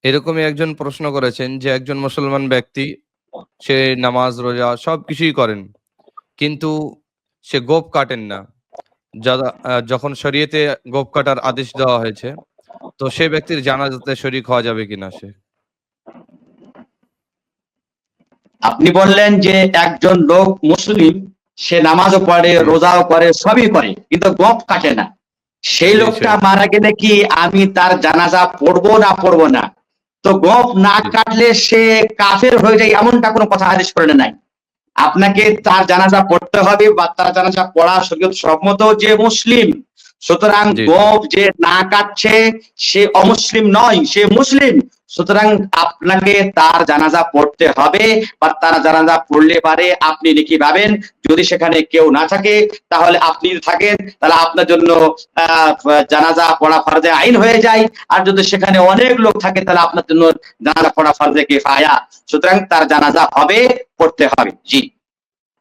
এরকমই একজন প্রশ্ন করেছেন যে একজন মুসলমান ব্যক্তি সে নামাজ রোজা সবকিছুই করেন, কিন্তু সে গোঁফ কাটেন না। যখন শরীয়তে গোঁফ কাটার আদেশ দেওয়া হয়েছে, তো সে ব্যক্তির জানাজাতে শরীক হওয়া যাবে কিনা সে? আপনি বললেন যে একজন লোক মুসলিম, সে নামাজও পড়ে, জি, রোজাও করে, সবই করে, কিন্তু গোঁফ কাটে না। সেই জি লোকটা সেটা। মারা গেলে কি আমি তার জানাজা পড়বো না পড়বো না? তো গোঁফ না জি, কাটলে সে কাফের হয়ে যায় এমনটা কোনো কথা হাদিস করে নাই। আপনাকে তার জানাজা পড়তে হবে বা তার জানাজা পড়া শরীয়ত সম্মত যে মুসলিম। সুতরাং জি, জি। গোঁফ যে না কাটছে সে অমুসলিম নয়, সে মুসলিম। সুতরাং আপনাকে তার জানাজা পড়তে হবে বা তার জানাজা পড়লে পারে আপনি নেকি পাবেন। যদি সেখানে কেউ না থাকে তাহলে আপনি থাকেন, তাহলে আপনার জন্য জানাজা পড়া ফরজে আইন হয়ে যায়। আর যদি সেখানে অনেক লোক থাকে তাহলে আপনার জন্য জানাজা পড়া ফরজে কিফায়া। সুতরাং তার জানাজা হবে, পড়তে হবে। জি।